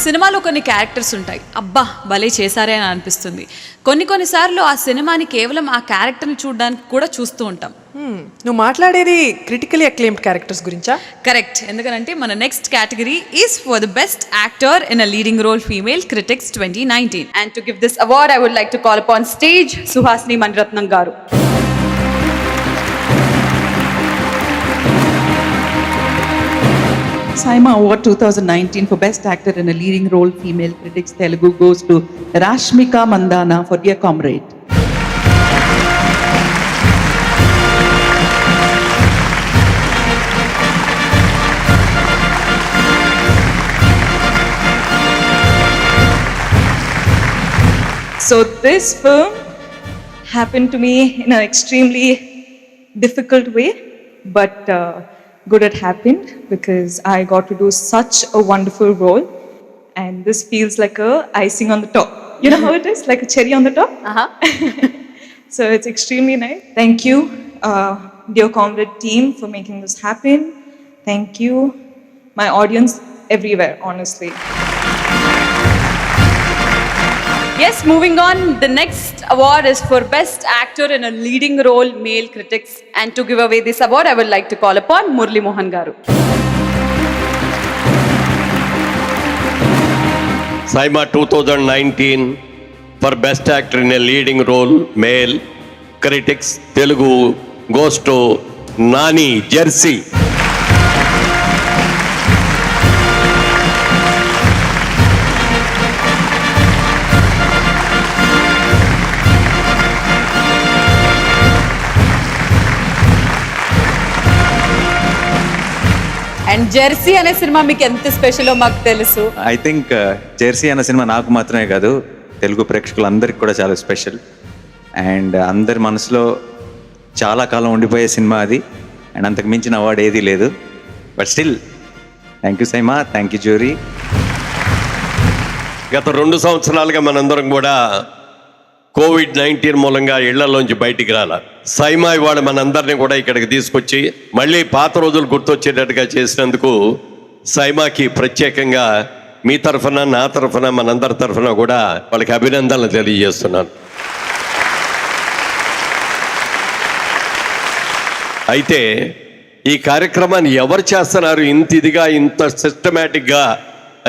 సినిమాలో కొన్ని క్యారెక్టర్స్ ఉంటాయి, అబ్బా భలే చేశారే అని అనిపిస్తుంది. కొన్నిసార్లు ఆ సినిమాని కేవలం ఆ క్యారెక్టర్ని చూడడానికి కూడా చూస్తూ ఉంటాం. నువ్వు మాట్లాడేది క్రిటికలీ అక్లెయిమ్డ్ క్యారెక్టర్స్ గురించా? కరెక్ట్. ఎందుకంటే మన next category is for the best actor in a leading role female critics 2019. And to give this award I would like to call upon stage Suhasini Maniratnam గారు. Saima Award 2019 for Best Actor in a Leading Role Female Critics Telugu goes to Rashmika Mandana for Dear Comrade. So this film happened to me in an extremely difficult way, but good it happened because I got to do such a wonderful role, and this feels like a icing on the top. You know how it is, like a cherry on the top. So it's extremely nice. Thank you, Dear Comrade team, for making this happen. Thank you, my audience everywhere, honestly. Yes, moving on, the next award is for Best Actor in a Leading Role Male Critics. And to give away this award, I would like to call upon Murli Mohan Garu. Saima 2019 for Best Actor in a Leading Role Male Critics Telugu goes to Nani Jersey. And Jersey అనే cinema మీకు ఎంత స్పెషలో మాకు తెలుసు. I think Jersey అనే cinema నాకు మాత్రమే కాదు, తెలుగు ప్రేక్షకులందరికీ కూడా చాలా స్పెషల్ అండ్ అందరి మనసులో చాలా కాలం ఉండిపోయే సినిమా అది. అండ్ అంతకు మించిన అవార్డు ఏదీ లేదు. But still thank you SIIMA, thank you jury. గత 2 సంవత్సరాలుగా మనందరం కూడా COVID-19 మూలంగా ఇళ్లలోంచి బయటికి రాల. సైమా ఇవాళ మనందరినీ కూడా ఇక్కడికి తీసుకొచ్చి మళ్ళీ పాత రోజులు గుర్తొచ్చేటట్టుగా చేసినందుకు సైమాకి ప్రత్యేకంగా మీ తరఫున, నా తరఫున, మనందరి తరఫున కూడా వాళ్ళకి అభినందనలు తెలియజేస్తున్నాను. అయితే ఈ కార్యక్రమాన్ని ఎవరు చేస్తున్నారు ఇంత ఇదిగా, ఇంత సిస్టమేటిక్గా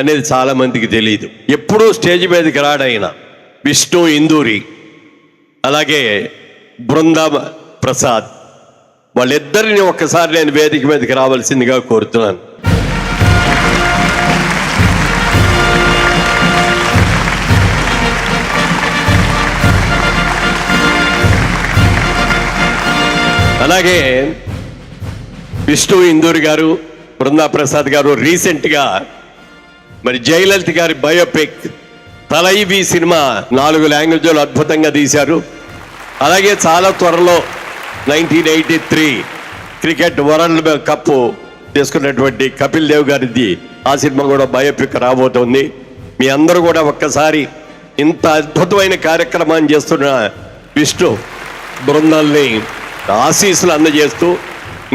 అనేది చాలామందికి తెలియదు. ఎప్పుడూ స్టేజ్ మీదకి రాడైన విష్ణు ఇందూరి, అలాగే బృందా ప్రసాద్, వాళ్ళిద్దరిని ఒక్కసారి నేను వేదిక మీదకి రావాల్సిందిగా కోరుతున్నాను. అలాగే విష్ణు ఇందూరి గారు, బృందా ప్రసాద్ గారు రీసెంట్గా మరి జయలలిత గారి బయోపిక్ తలైవి సినిమా 4 లాంగ్వేజ్లో అద్భుతంగా తీశారు. అలాగే చాలా త్వరలో 1983 క్రికెట్ వరల్డ్ కప్ తీసుకున్నటువంటి కపిల్ దేవ్ గారిది ఆ సినిమా కూడా బయోపిక్ రాబోతోంది. మీ అందరూ కూడా ఒక్కసారి ఇంత అద్భుతమైన కార్యక్రమాన్ని చేస్తున్న విష్ణు బృందాల్ని ఆశీస్సులు అందజేస్తూ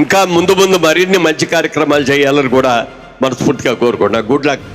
ఇంకా ముందు మరిన్ని మంచి కార్యక్రమాలు చేయాలని కూడా మనస్ఫూర్తిగా కోరుకుంటున్నా. Good luck.